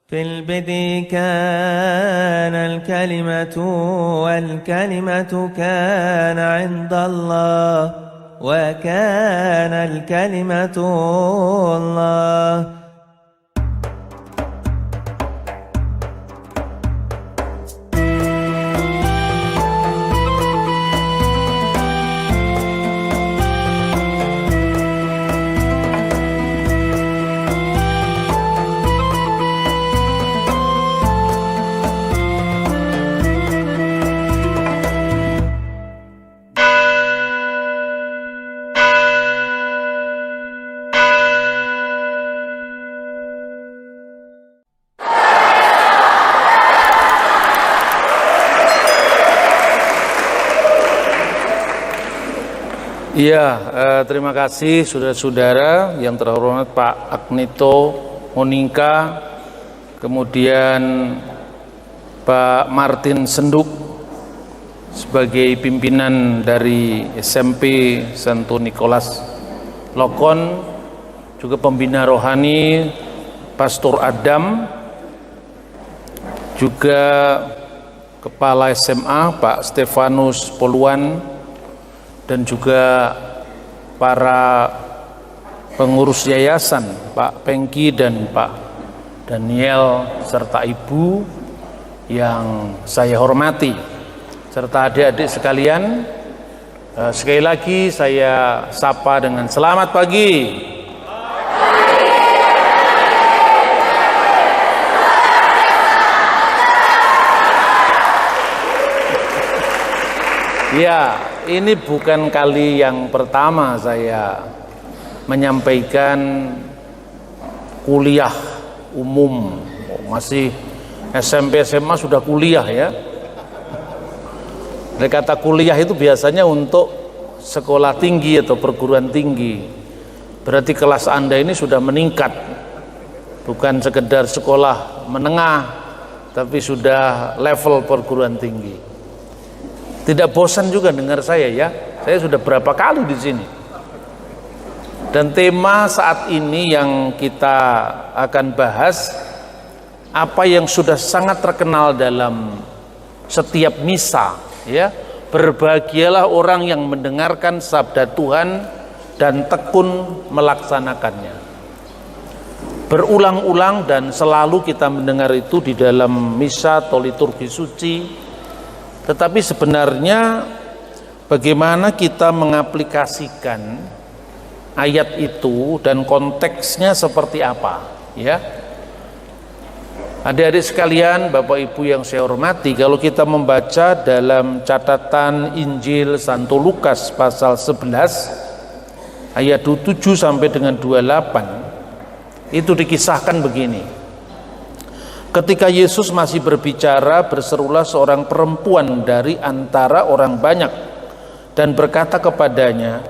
في البدء كان الكلمة والكلمة كان عند الله وكان الكلمة الله. Iya, terima kasih saudara-saudara yang terhormat Pak Agnito Monika, kemudian Pak Martin Senduk sebagai pimpinan dari SMP Santo Nikolas Lokon, juga pembina rohani Pastor Adam, juga Kepala SMA Pak Stefanus Poluan, dan juga para pengurus yayasan Pak Pengki dan Pak Daniel serta Ibu yang saya hormati serta adik-adik sekalian, sekali lagi saya sapa dengan selamat pagi. Ya, ini bukan kali yang pertama saya menyampaikan kuliah umum. Masih SMP SMA sudah kuliah ya. Dari kata kuliah itu biasanya untuk sekolah tinggi atau perguruan tinggi. Berarti kelas Anda ini sudah meningkat. Bukan sekedar sekolah menengah, tapi sudah level perguruan tinggi. Tidak bosan juga dengar saya ya. Saya sudah berapa kali di sini. Dan tema saat ini yang kita akan bahas, apa yang sudah sangat terkenal dalam setiap misa, ya. Berbahagialah orang yang mendengarkan sabda Tuhan dan tekun melaksanakannya. Berulang-ulang dan selalu kita mendengar itu di dalam misa atau liturgi suci. Tetapi sebenarnya bagaimana kita mengaplikasikan ayat itu dan konteksnya seperti apa, ya? Adik-adik sekalian, Bapak Ibu yang saya hormati, kalau kita membaca dalam catatan Injil Santo Lukas pasal 11 ayat 7 sampai dengan 28, itu dikisahkan begini. Ketika Yesus masih berbicara, berserulah seorang perempuan dari antara orang banyak dan berkata kepadanya,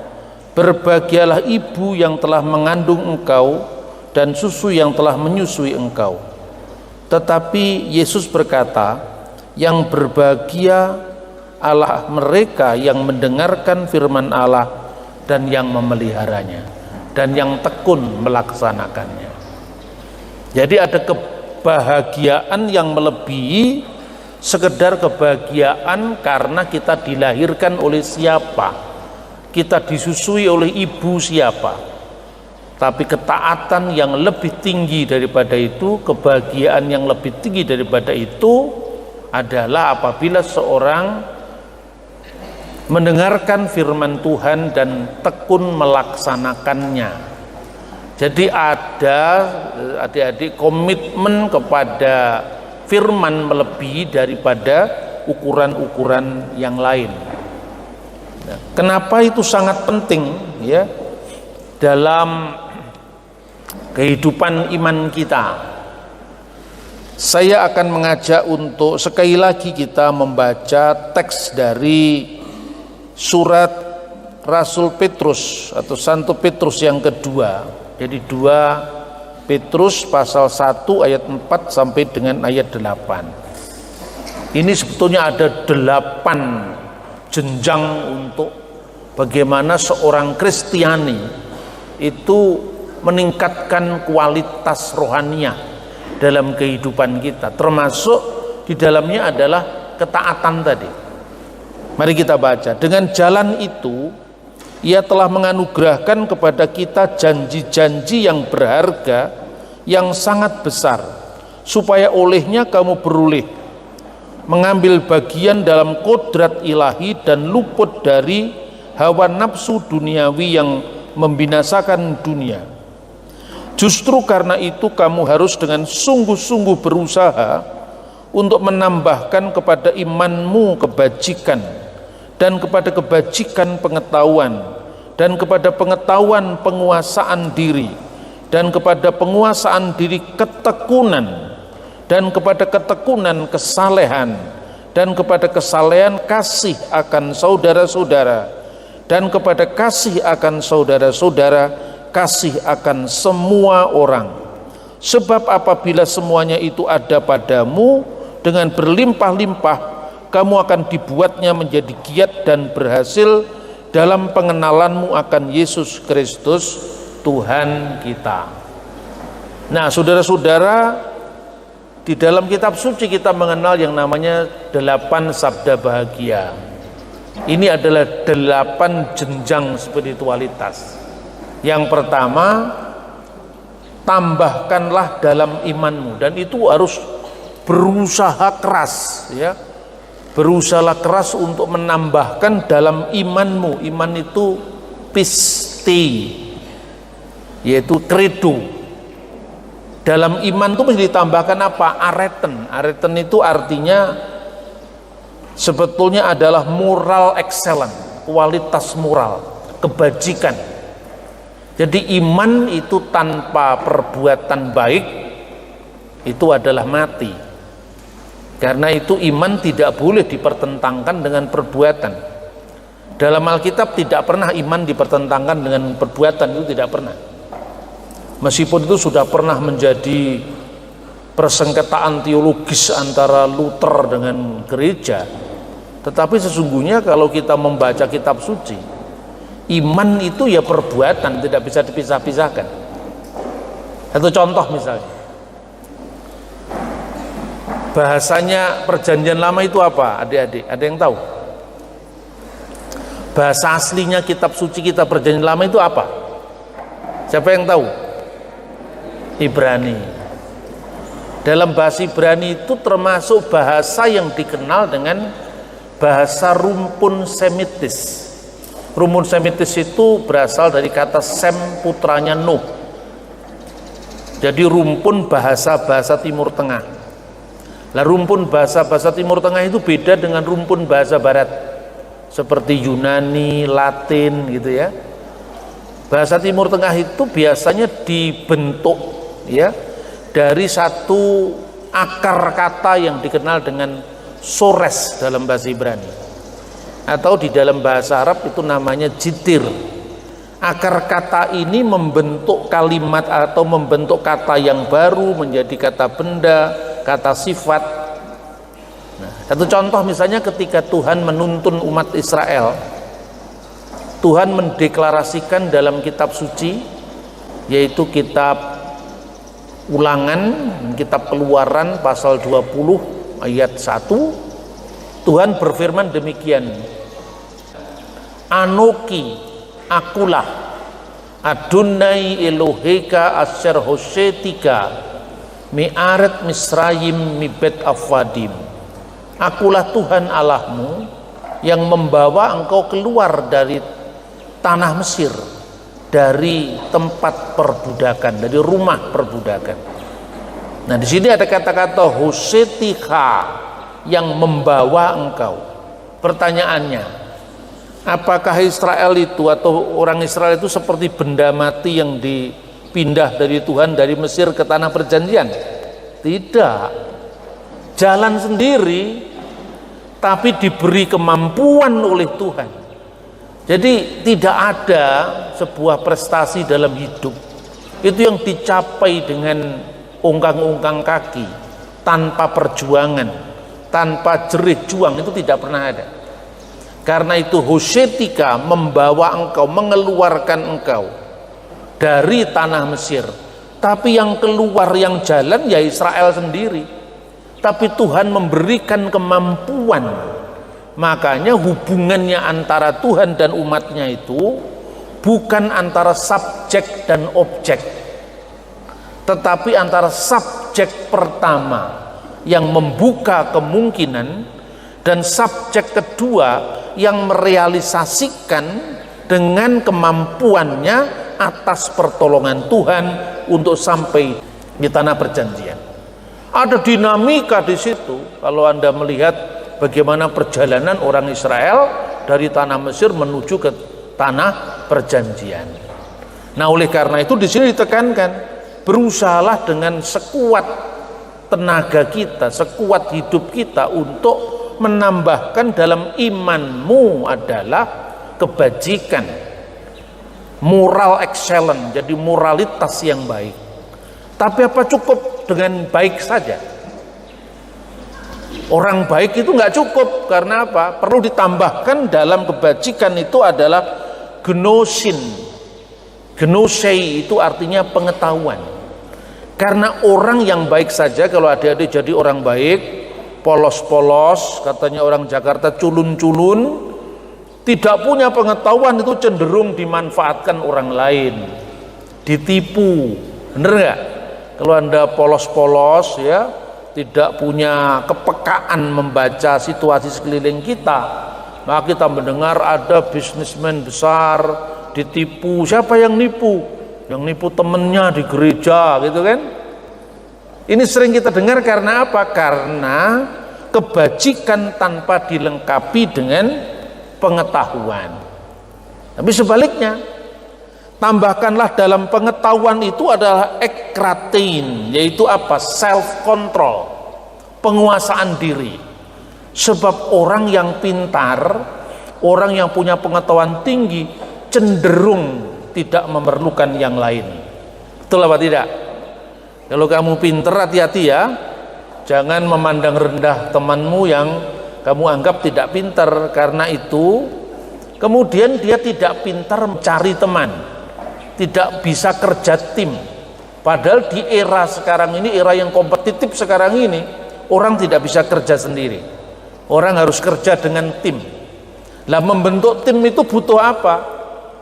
"Berbahagialah ibu yang telah mengandung engkau dan susu yang telah menyusui engkau." Tetapi Yesus berkata, "Yang berbahagia Allah mereka yang mendengarkan firman Allah dan yang memeliharanya dan yang tekun melaksanakannya." Jadi ada kebahagiaan yang melebihi sekedar kebahagiaan karena kita dilahirkan oleh siapa, kita disusui oleh ibu siapa, tapi ketaatan yang lebih tinggi daripada itu, kebahagiaan yang lebih tinggi daripada itu adalah apabila seorang mendengarkan firman Tuhan dan tekun melaksanakannya. Jadi ada, adik-adik, komitmen kepada firman melebihi daripada ukuran-ukuran yang lain. Kenapa itu sangat penting ya dalam kehidupan iman kita? Saya akan mengajak untuk sekali lagi kita membaca teks dari surat Rasul Petrus atau Santo Petrus yang kedua. Jadi 2 Petrus pasal 1 ayat 4 sampai dengan ayat 8. Ini sebetulnya ada 8 jenjang untuk bagaimana seorang Kristiani itu meningkatkan kualitas rohaninya dalam kehidupan kita, termasuk di dalamnya adalah ketaatan tadi. Mari kita baca. Dengan jalan itu Ia telah menganugerahkan kepada kita janji-janji yang berharga, yang sangat besar, supaya olehnya kamu beroleh mengambil bagian dalam kodrat ilahi dan luput dari hawa nafsu duniawi yang membinasakan dunia. Justru karena itu kamu harus dengan sungguh-sungguh berusaha untuk menambahkan kepada imanmu kebajikan, dan kepada kebajikan pengetahuan, dan kepada pengetahuan penguasaan diri, dan kepada penguasaan diri ketekunan, dan kepada ketekunan kesalehan, dan kepada kesalehan kasih akan saudara-saudara, dan kepada kasih akan saudara-saudara kasih akan semua orang. Sebab apabila semuanya itu ada padamu dengan berlimpah-limpah, kamu akan dibuatnya menjadi giat dan berhasil dalam pengenalanmu akan Yesus Kristus Tuhan kita. Nah, saudara-saudara, di dalam kitab suci kita mengenal yang namanya 8 sabda bahagia. Ini adalah 8 jenjang spiritualitas. Yang pertama, tambahkanlah dalam imanmu, dan itu harus berusaha keras, ya. Berusaha keras untuk menambahkan dalam imanmu. Iman itu pisti, yaitu credo. Dalam iman itu mesti ditambahkan apa? Areten. Areten itu artinya sebetulnya adalah moral excellent, kualitas moral, kebajikan. Jadi iman itu tanpa perbuatan baik itu adalah mati. Karena itu iman tidak boleh dipertentangkan dengan perbuatan. Dalam Alkitab tidak pernah iman dipertentangkan dengan perbuatan, itu tidak pernah. Meskipun itu sudah pernah menjadi persengketaan teologis antara Luther dengan gereja, tetapi sesungguhnya kalau kita membaca kitab suci, iman itu ya perbuatan, tidak bisa dipisah-pisahkan. Satu contoh misalnya, bahasanya perjanjian lama itu apa, adik-adik? Ada yang tahu? Bahasa aslinya kitab suci kita perjanjian lama itu apa? Siapa yang tahu? Ibrani. Dalam bahasa Ibrani itu termasuk bahasa yang dikenal dengan bahasa rumpun semitis. Rumpun semitis itu berasal dari kata Sem, putranya Nuh. Jadi rumpun bahasa-bahasa Timur Tengah. Lah rumpun bahasa-bahasa Timur Tengah itu beda dengan rumpun bahasa Barat, seperti Yunani, Latin gitu ya. Bahasa Timur Tengah itu biasanya dibentuk ya dari satu akar kata yang dikenal dengan sores dalam bahasa Ibrani, atau di dalam bahasa Arab itu namanya jitir. Akar kata ini membentuk kalimat atau membentuk kata yang baru menjadi kata benda, kata sifat. Nah, satu contoh misalnya ketika Tuhan menuntun umat Israel, Tuhan mendeklarasikan dalam kitab suci, yaitu kitab Ulangan, kitab Keluaran pasal 20 ayat 1, Tuhan berfirman demikian, Anoki, akulah Adonai Eloheka asher hoshetika mi'aret Misrayim mibet avadim. Akulah Tuhan Allahmu yang membawa engkau keluar dari tanah Mesir, dari tempat perbudakan, dari rumah perbudakan. Nah, di sini ada kata-kata hoshetika, yang membawa engkau. Pertanyaannya, apakah Israel itu atau orang Israel itu seperti benda mati yang dipindah dari Tuhan dari Mesir ke tanah perjanjian? Tidak. Jalan sendiri, tapi diberi kemampuan oleh Tuhan. Jadi tidak ada sebuah prestasi dalam hidup itu yang dicapai dengan ungkang-ungkang kaki, tanpa perjuangan, tanpa jerih juang, itu tidak pernah ada. Karena itu hoshetika, membawa engkau, mengeluarkan engkau dari tanah Mesir, Tapi yang keluar, yang jalan ya Israel sendiri. Tapi Tuhan memberikan kemampuan. Makanya hubungannya antara Tuhan dan umatnya itu bukan antara subjek dan objek, tetapi antara subjek pertama yang membuka kemungkinan dan subjek kedua yang merealisasikan dengan kemampuannya atas pertolongan Tuhan untuk sampai di tanah perjanjian. Ada dinamika di situ. Kalau Anda melihat bagaimana perjalanan orang Israel dari tanah Mesir menuju ke tanah perjanjian. Nah, oleh karena itu di sini ditekankan, berusahalah dengan sekuat tenaga kita, sekuat hidup kita untuk menambahkan dalam imanmu adalah kebajikan, moral excellent, jadi moralitas yang baik. Tapi apa cukup dengan baik saja? Orang baik itu nggak cukup, karena apa? Perlu ditambahkan dalam kebajikan itu adalah gnosin. Gnosei itu artinya pengetahuan. Karena orang yang baik saja, kalau adik-adik jadi orang baik, polos-polos, katanya orang Jakarta culun-culun, tidak punya pengetahuan, itu cenderung dimanfaatkan orang lain, ditipu. Bener nggak? Kalau Anda polos-polos ya, tidak punya kepekaan membaca situasi sekeliling kita, maka kita mendengar ada bisnismen besar ditipu. Siapa yang nipu? Yang nipu temennya di gereja, gitu kan? Ini sering kita dengar. Karena apa? Karena kebajikan tanpa dilengkapi dengan pengetahuan. Tapi sebaliknya, tambahkanlah dalam pengetahuan itu adalah ekratein, yaitu apa? Self control, penguasaan diri. Sebab orang yang pintar, orang yang punya pengetahuan tinggi, cenderung tidak memerlukan yang lain. Betul apa tidak? Kalau kamu pintar, hati-hati ya, jangan memandang rendah temanmu yang kamu anggap tidak pintar. Karena itu kemudian dia tidak pintar mencari teman, tidak bisa kerja tim. Padahal di era sekarang ini, era yang kompetitif sekarang ini, orang tidak bisa kerja sendiri. Orang harus kerja dengan tim. Lah, membentuk tim itu butuh apa?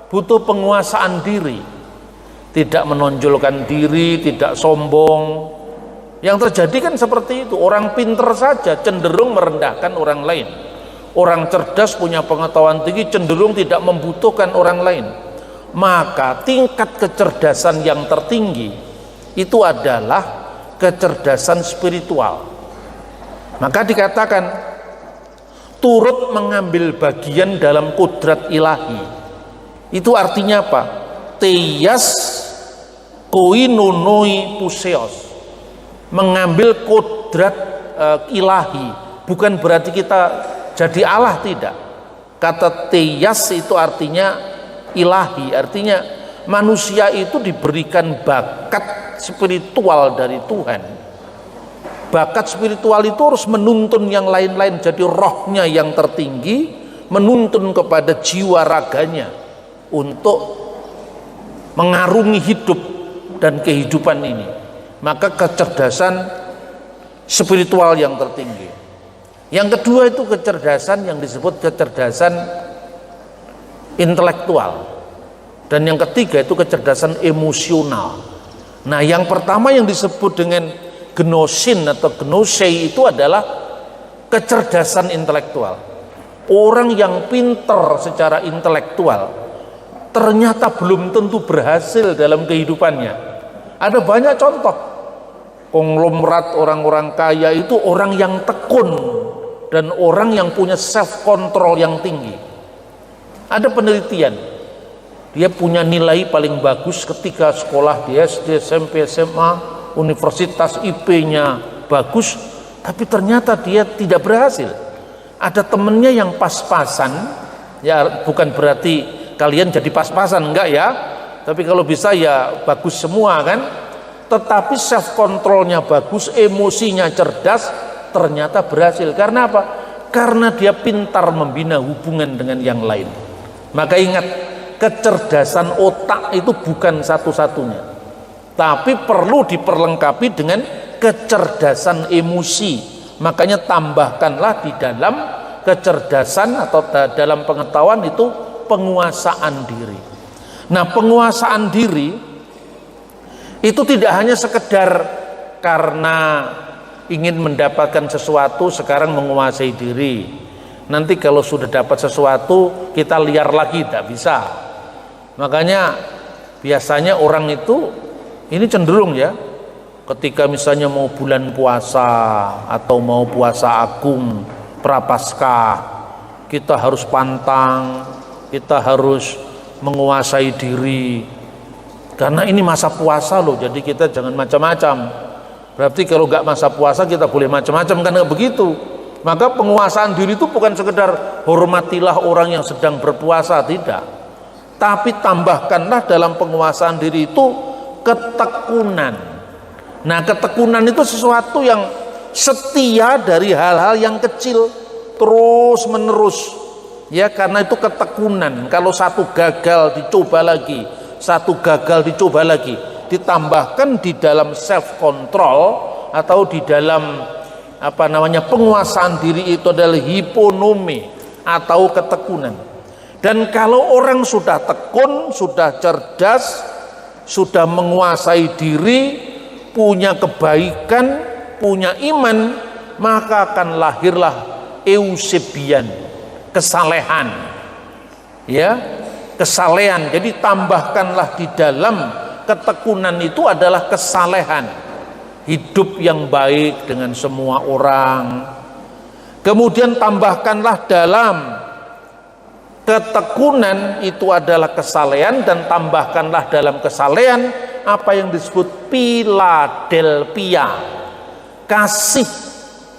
Butuh penguasaan diri. Tidak menonjolkan diri, tidak sombong. Yang terjadi kan seperti itu. Orang pintar saja cenderung merendahkan orang lain. Orang cerdas punya pengetahuan tinggi cenderung tidak membutuhkan orang lain. Maka tingkat kecerdasan yang tertinggi itu adalah kecerdasan spiritual. Maka dikatakan turut mengambil bagian dalam kodrat ilahi. Itu artinya apa? Teias koinonoi puseos, mengambil kodrat ilahi. Bukan berarti kita jadi Allah, tidak. Kata teias itu artinya ilahi, artinya manusia itu diberikan bakat spiritual dari Tuhan. Bakat spiritual itu harus menuntun yang lain-lain, jadi rohnya yang tertinggi menuntun kepada jiwa raganya untuk mengarungi hidup dan kehidupan ini. Maka kecerdasan spiritual yang tertinggi. Yang kedua itu kecerdasan yang disebut kecerdasan intelektual. Dan yang ketiga itu kecerdasan emosional. Nah, yang pertama yang disebut dengan gnosin atau gnosei itu adalah kecerdasan intelektual. Orang yang pintar secara intelektual ternyata belum tentu berhasil dalam kehidupannya. Ada banyak contoh. Konglomerat orang-orang kaya itu orang yang tekun dan orang yang punya self control yang tinggi. Ada penelitian, dia punya nilai paling bagus ketika sekolah di SD, SMP, SMA, universitas, IP-nya bagus, tapi ternyata dia tidak berhasil. Ada temennya yang pas-pasan, ya bukan berarti kalian jadi pas-pasan, enggak ya, tapi kalau bisa ya bagus semua kan, tetapi self controlnya bagus, emosinya cerdas, ternyata berhasil. Karena apa? Karena dia pintar membina hubungan dengan yang lain. Maka ingat, kecerdasan otak itu bukan satu-satunya. tapi perlu diperlengkapi dengan kecerdasan emosi. Makanya tambahkanlah di dalam kecerdasan atau dalam pengetahuan itu penguasaan diri. Nah, penguasaan diri itu tidak hanya sekedar karena ingin mendapatkan sesuatu sekarang menguasai diri. Nanti kalau sudah dapat sesuatu kita liar lagi, tidak bisa. Makanya biasanya orang itu ini cenderung ya, ketika misalnya mau bulan puasa atau mau puasa agung, prapaskah, kita harus pantang, kita harus menguasai diri. Karena ini masa puasa loh, jadi kita jangan macam-macam. Berarti kalau nggak masa puasa kita boleh macam-macam, kan nggak begitu. Maka penguasaan diri itu bukan sekedar hormatilah orang yang sedang berpuasa, tidak. Tapi tambahkanlah dalam penguasaan diri itu ketekunan. Nah, ketekunan itu sesuatu yang setia dari hal-hal yang kecil terus menerus. Ya, karena itu ketekunan. Kalau satu gagal dicoba lagi, satu gagal dicoba lagi. Ditambahkan di dalam self control atau di dalam penguasaan diri itu adalah hiponome atau ketekunan. Dan kalau orang sudah tekun, sudah cerdas, sudah menguasai diri, punya kebaikan, punya iman, maka akan lahirlah eusebian, kesalehan. Ya, kesalehan. Jadi tambahkanlah di dalam ketekunan itu adalah kesalehan. Hidup yang baik dengan semua orang. Kemudian tambahkanlah dalam ketekunan itu adalah kesalehan, dan tambahkanlah dalam kesalehan apa yang disebut Philadelphia, kasih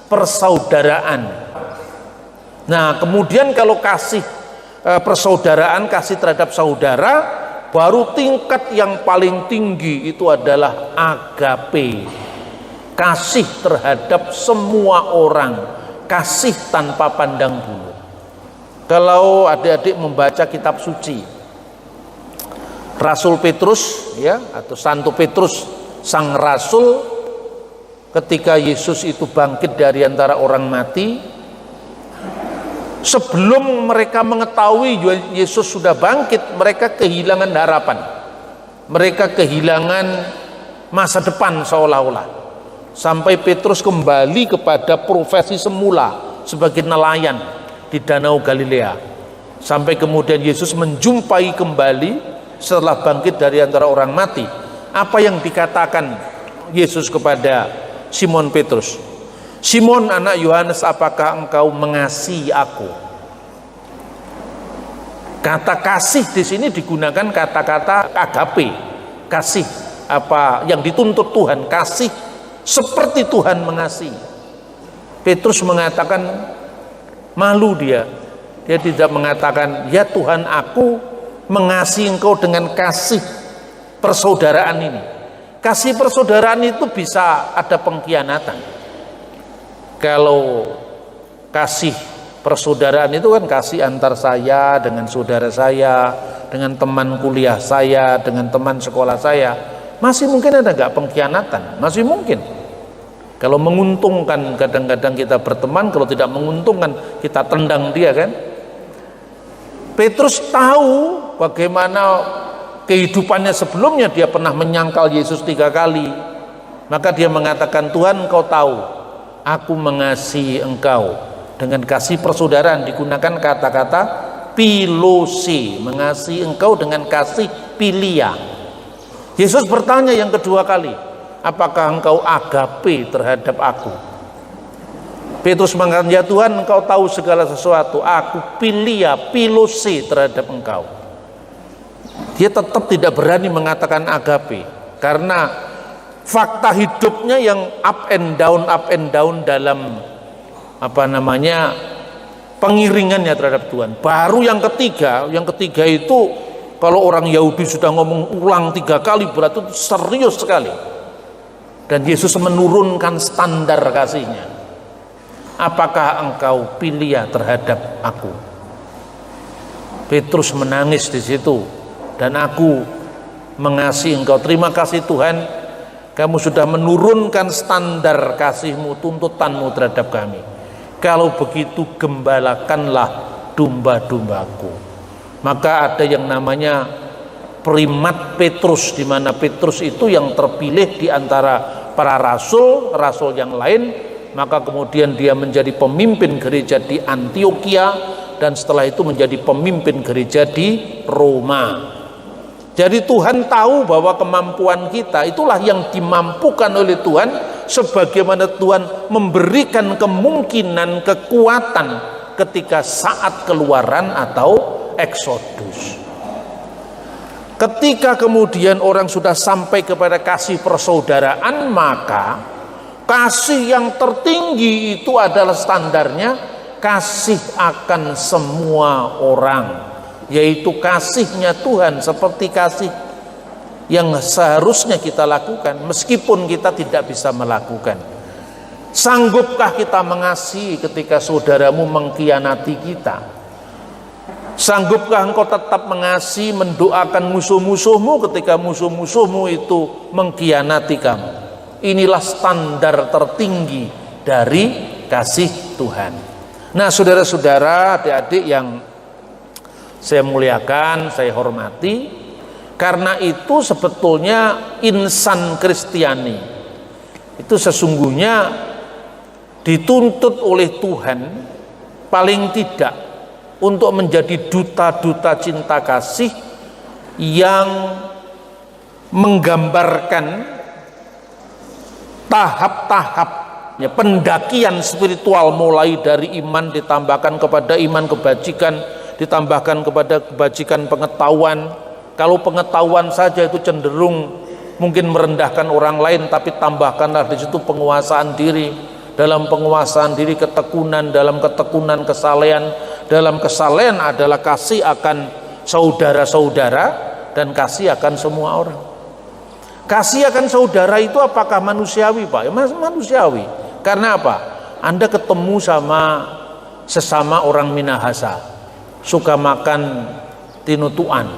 persaudaraan. Nah, kemudian kalau kasih persaudaraan, kasih terhadap saudara, baru tingkat yang paling tinggi itu adalah agape, kasih terhadap semua orang, kasih tanpa pandang bulu. Kalau adik-adik membaca kitab suci, Rasul Petrus ya, atau Santo Petrus sang rasul, ketika Yesus itu bangkit dari antara orang mati, sebelum mereka mengetahui Yesus sudah bangkit, mereka kehilangan harapan, mereka kehilangan masa depan seolah-olah. Sampai Petrus kembali kepada profesi semula sebagai nelayan di Danau Galilea. Sampai kemudian Yesus menjumpai kembali setelah bangkit dari antara orang mati. Apa yang dikatakan Yesus kepada Simon Petrus? Simon anak Yohanes, apakah engkau mengasihi aku? Kata kasih di sini digunakan kata-kata agape, kasih apa yang dituntut Tuhan, kasih seperti Tuhan mengasihi. Petrus mengatakan, malu dia tidak mengatakan, ya Tuhan, aku mengasihi engkau dengan kasih persaudaraan ini. Kasih persaudaraan itu bisa ada pengkhianatan. Kalau kasih persaudaraan itu kan kasih antar saya dengan saudara saya, dengan teman kuliah saya, dengan teman sekolah saya, masih mungkin ada nggak pengkhianatan? Masih mungkin. Kalau menguntungkan kadang-kadang kita berteman, kalau tidak menguntungkan kita tendang dia, kan? Petrus tahu bagaimana kehidupannya sebelumnya, dia pernah menyangkal Yesus 3 kali. Maka dia mengatakan, Tuhan, engkau tahu aku mengasihi engkau dengan kasih persaudaraan. Digunakan kata-kata pilosi, mengasihi engkau dengan kasih pilia. Yesus bertanya yang kedua kali, apakah engkau agape terhadap aku? Petrus mengatakan, ya Tuhan, engkau tahu segala sesuatu, aku pilia, pilosi terhadap engkau. Dia tetap tidak berani mengatakan agape, karena fakta hidupnya yang up and down dalam pengiringannya terhadap Tuhan. Baru yang ketiga itu kalau orang Yahudi sudah ngomong ulang 3 kali, berarti itu serius sekali. Dan Yesus menurunkan standar kasihnya. Apakah engkau pilia terhadap aku? Petrus menangis di situ, dan aku mengasihi engkau. Terima kasih Tuhan, kamu sudah menurunkan standar kasih-Mu, tuntutan-Mu terhadap kami. Kalau begitu gembalakanlah domba-dombaku. Maka ada yang namanya primat Petrus, di mana Petrus itu yang terpilih di antara para rasul yang lain. Maka kemudian dia menjadi pemimpin gereja di Antioquia, dan setelah itu menjadi pemimpin gereja di Roma. Jadi Tuhan tahu bahwa kemampuan kita itulah yang dimampukan oleh Tuhan, sebagaimana Tuhan memberikan kemungkinan, kekuatan ketika saat keluaran atau eksodus. Ketika kemudian orang sudah sampai kepada kasih persaudaraan, maka kasih yang tertinggi itu adalah standarnya kasih akan semua orang, yaitu kasihnya Tuhan seperti kasih yang seharusnya kita lakukan meskipun kita tidak bisa melakukan. Sanggupkah kita mengasihi ketika saudaramu mengkhianati kita? Sanggupkah engkau tetap mengasihi, mendoakan musuh-musuhmu ketika musuh-musuhmu itu mengkhianati kamu? Inilah standar tertinggi dari kasih Tuhan. Nah, saudara-saudara, adik-adik yang saya muliakan, saya hormati, karena itu sebetulnya insan Kristiani itu sesungguhnya dituntut oleh Tuhan paling tidak untuk menjadi duta-duta cinta kasih yang menggambarkan tahap-tahap pendakian spiritual, mulai dari iman ditambahkan kepada iman kebajikan, ditambahkan kepada kebajikan pengetahuan. Kalau pengetahuan saja itu cenderung mungkin merendahkan orang lain, tapi tambahkanlah di situ penguasaan diri. Dalam penguasaan diri ketekunan, dalam ketekunan kesalehan, dalam kesalehan adalah kasih akan saudara-saudara dan kasih akan semua orang. Kasih akan saudara itu apakah manusiawi, Pak? Ya, manusiawi. Karena apa? Anda ketemu sama sesama orang Minahasa, suka makan tinutuan,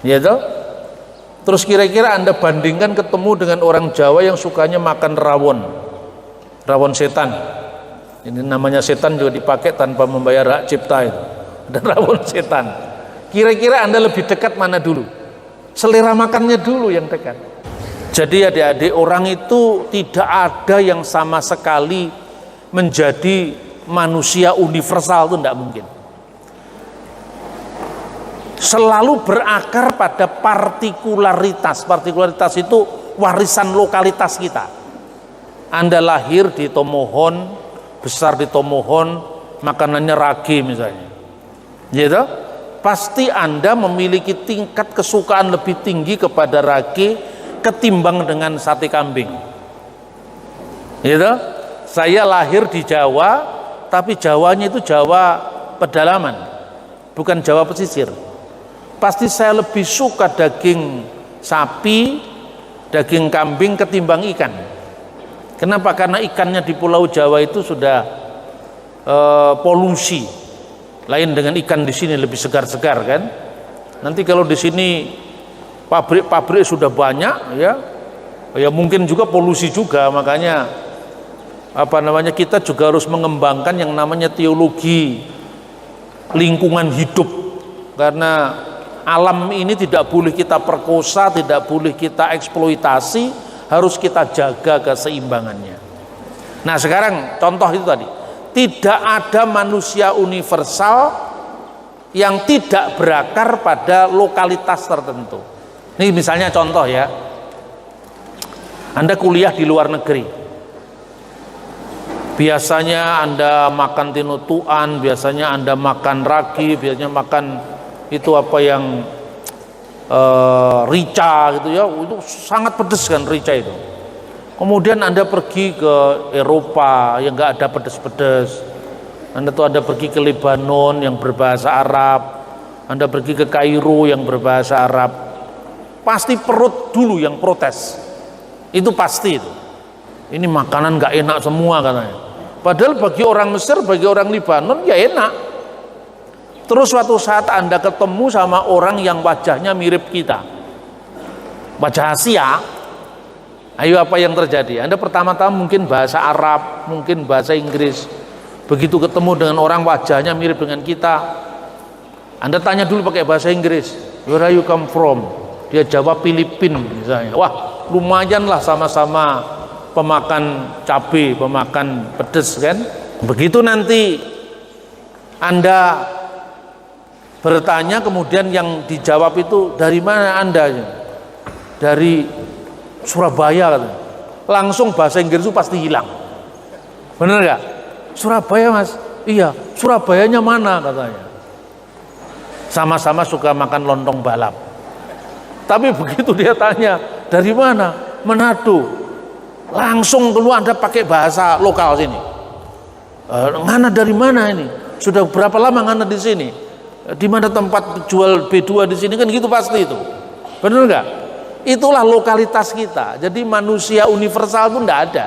ya toh? Terus kira-kira Anda bandingkan ketemu dengan orang Jawa yang sukanya makan rawon setan. Ini namanya setan juga dipakai tanpa membayar hak cipta itu. Dan rawon setan. Kira-kira Anda lebih dekat mana dulu? Selera makannya dulu yang dekat. Jadi adik-adik, orang itu tidak ada yang sama sekali menjadi manusia universal, itu tidak mungkin. Selalu berakar pada partikularitas. Partikularitas itu warisan lokalitas kita. Anda lahir di Tomohon, besar di Tomohon, makanannya rage misalnya, gitu. Pasti Anda memiliki tingkat kesukaan lebih tinggi kepada rage ketimbang dengan sate kambing, gitu. Saya lahir di Jawa, tapi Jawanya itu Jawa pedalaman, bukan Jawa pesisir. Pasti saya lebih suka daging sapi, daging kambing ketimbang ikan. Kenapa? Karena ikannya di Pulau Jawa itu sudah polusi. Lain dengan ikan di sini, lebih segar-segar kan. Nanti kalau di sini pabrik-pabrik sudah banyak, ya mungkin juga polusi juga. Makanya kita juga harus mengembangkan yang namanya teologi lingkungan hidup, karena alam ini tidak boleh kita perkosa, tidak boleh kita eksploitasi, harus kita jaga keseimbangannya. Nah, sekarang contoh itu tadi, tidak ada manusia universal yang tidak berakar pada lokalitas tertentu. Ini misalnya contoh ya, Anda kuliah di luar negeri, biasanya Anda makan tinutuan, biasanya Anda makan ragi, biasanya makan itu apa yang rica gitu ya, itu sangat pedas kan rica itu. Kemudian Anda pergi ke Eropa yang nggak ada pedas-pedas, Anda tuh Anda pergi ke Lebanon yang berbahasa Arab, Anda pergi ke Kairo yang berbahasa Arab, pasti perut dulu yang protes, itu pasti itu. Ini makanan nggak enak semua katanya. Padahal bagi orang Mesir, bagi orang Lebanon ya enak. Terus suatu saat Anda ketemu sama orang yang wajahnya mirip kita, wajah Asia. Ayo, apa yang terjadi? Anda pertama-tama mungkin bahasa Arab, mungkin bahasa Inggris. Begitu ketemu dengan orang wajahnya mirip dengan kita, Anda tanya dulu pakai bahasa Inggris, where you come from? Dia jawab Filipina misalnya. Wah, lumayan lah, sama-sama pemakan cabai, pemakan pedes kan. Begitu nanti Anda bertanya, kemudian yang dijawab itu, dari mana Anda? Dari Surabaya. Langsung bahasa Inggris itu pasti hilang. Bener gak? Surabaya Mas? Iya. Surabayanya mana katanya? Sama-sama suka makan lontong balap. Tapi begitu dia tanya, dari mana? Manado. Langsung keluar Anda pakai bahasa lokal sini. Ngana dari mana ini? Sudah berapa lama ngana di sini? Di mana tempat jual B2 di sini, kan gitu pasti itu. Benar nggak? Itulah lokalitas kita. Jadi manusia universal pun tidak ada.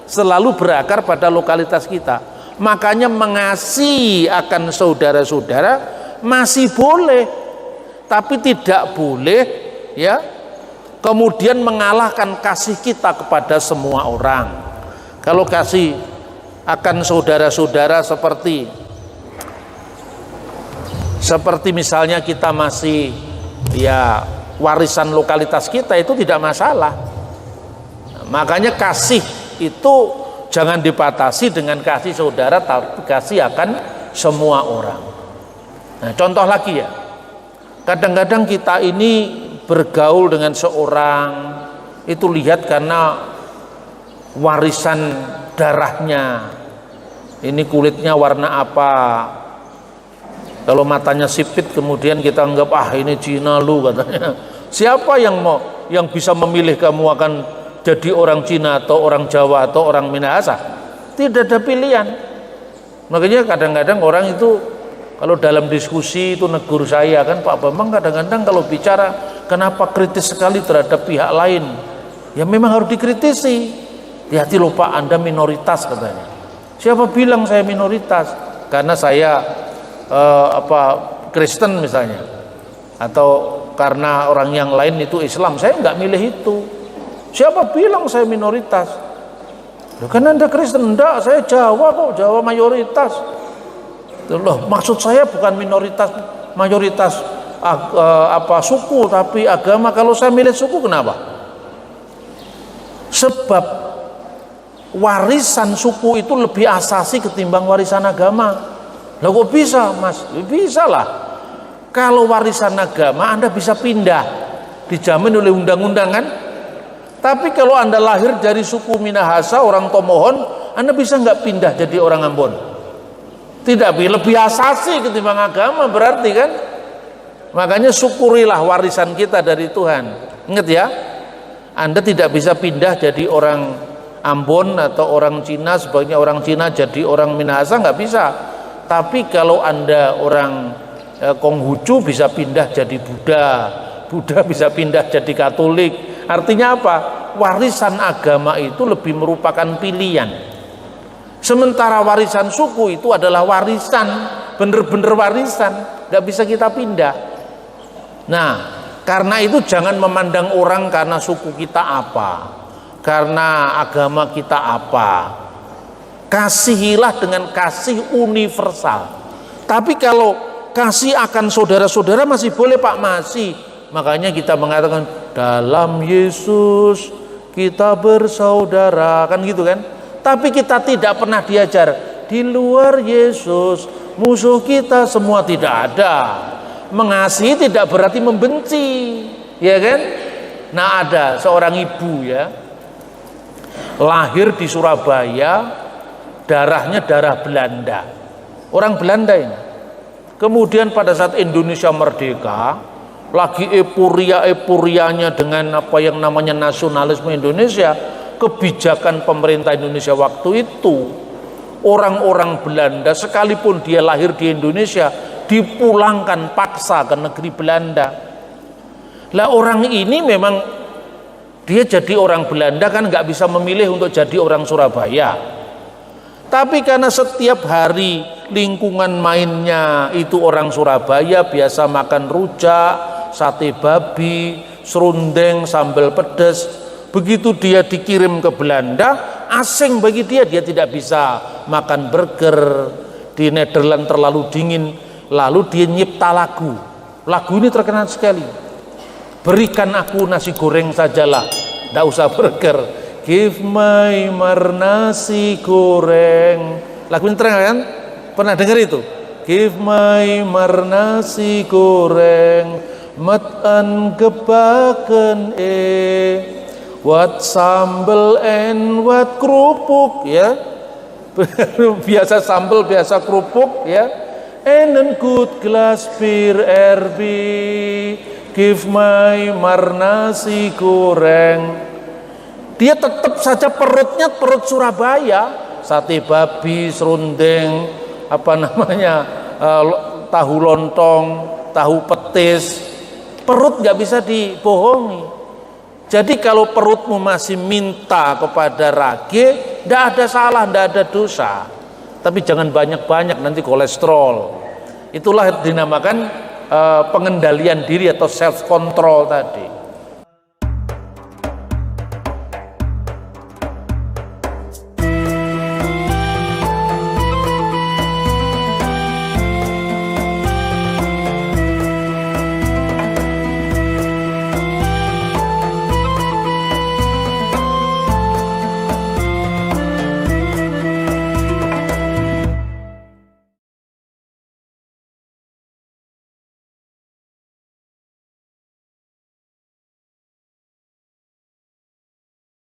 Selalu berakar pada lokalitas kita. Makanya mengasihi akan saudara-saudara masih boleh, tapi tidak boleh ya kemudian mengalahkan kasih kita kepada semua orang. Kalau kasih akan saudara-saudara seperti misalnya kita masih ya warisan lokalitas kita, itu tidak masalah. Makanya kasih itu jangan dibatasi dengan kasih saudara, tapi kasih akan semua orang. Nah, contoh lagi ya, kadang-kadang kita ini bergaul dengan seorang itu lihat karena warisan darahnya, ini kulitnya warna apa. Kalau matanya sipit kemudian kita anggap ini Cina lu katanya. Siapa yang bisa memilih kamu akan jadi orang Cina atau orang Jawa atau orang Minahasa? Tidak ada pilihan. Makanya kadang-kadang orang itu kalau dalam diskusi itu negur saya kan, Pak Bambang kadang-kadang kalau bicara kenapa kritis sekali terhadap pihak lain? Ya memang harus dikritisi. Hati-hati loh Pak, Anda minoritas katanya. Siapa bilang saya minoritas? Karena saya Kristen misalnya, atau karena orang yang lain itu Islam, saya nggak milih itu. Siapa bilang saya minoritas? Kan Anda Kristen. Enggak, saya Jawa kok, Jawa mayoritas. Loh, maksud saya bukan mayoritas suku, tapi agama. Kalau saya milih suku kenapa? Sebab warisan suku itu lebih asasi ketimbang warisan agama. Lah kok bisa Mas? Bisa lah. Kalau warisan agama Anda bisa pindah, dijamin oleh undang-undang kan. Tapi kalau Anda lahir dari suku Minahasa, orang Tomohon, Anda bisa nggak pindah jadi orang Ambon? Tidak, lebih asasi ketimbang agama berarti kan. Makanya syukurilah warisan kita dari Tuhan. Ingat ya, Anda tidak bisa pindah jadi orang Ambon atau orang Cina, sebaliknya orang Cina jadi orang Minahasa, nggak bisa. Tapi kalau Anda orang Konghucu bisa pindah jadi Buddha bisa pindah jadi Katolik. Artinya apa? Warisan agama itu lebih merupakan pilihan. Sementara warisan suku itu adalah warisan, bener-bener warisan, nggak bisa kita pindah. Nah, karena itu jangan memandang orang karena suku kita apa, karena agama kita apa. Kasihilah dengan kasih universal. Tapi kalau kasih akan saudara-saudara masih boleh Pak, masih. Makanya kita mengatakan dalam Yesus kita bersaudara, kan gitu kan. Tapi kita tidak pernah diajar di luar Yesus musuh kita semua, tidak ada. Mengasihi tidak berarti membenci, ya kan. Nah, ada seorang ibu ya, lahir di Surabaya, darahnya darah Belanda, orang Belanda ini. Kemudian pada saat Indonesia merdeka, lagi euporianya dengan apa yang namanya nasionalisme Indonesia, kebijakan pemerintah Indonesia waktu itu, orang-orang Belanda sekalipun dia lahir di Indonesia dipulangkan paksa ke negeri Belanda. Lah orang ini memang dia jadi orang Belanda kan nggak bisa memilih untuk jadi orang Surabaya. Tapi karena setiap hari lingkungan mainnya itu orang Surabaya, biasa makan rujak, sate babi, serundeng, sambal pedas. Begitu dia dikirim ke Belanda, asing bagi dia, dia tidak bisa makan burger. Di Nederland terlalu dingin, lalu dia nyipta lagu. Lagu ini terkenal sekali. Berikan aku nasi goreng sajalah, tidak usah burger. Give my nasi goreng. Lagu ini terkenal kan? Pernah dengar itu? Give my nasi goreng, matan gebaken what sambel and what kerupuk, ya. Biasa sambel, biasa kerupuk, ya. And a good glass beer RB, give my nasi goreng. Dia tetap saja perutnya perut Surabaya, sate babi, serundeng, tahu lontong, tahu petis. Perut nggak bisa dibohongi. Jadi kalau perutmu masih minta kepada rage, tidak ada salah, tidak ada dosa. Tapi jangan banyak-banyak, nanti kolesterol. Itulah dinamakan pengendalian diri atau self control tadi.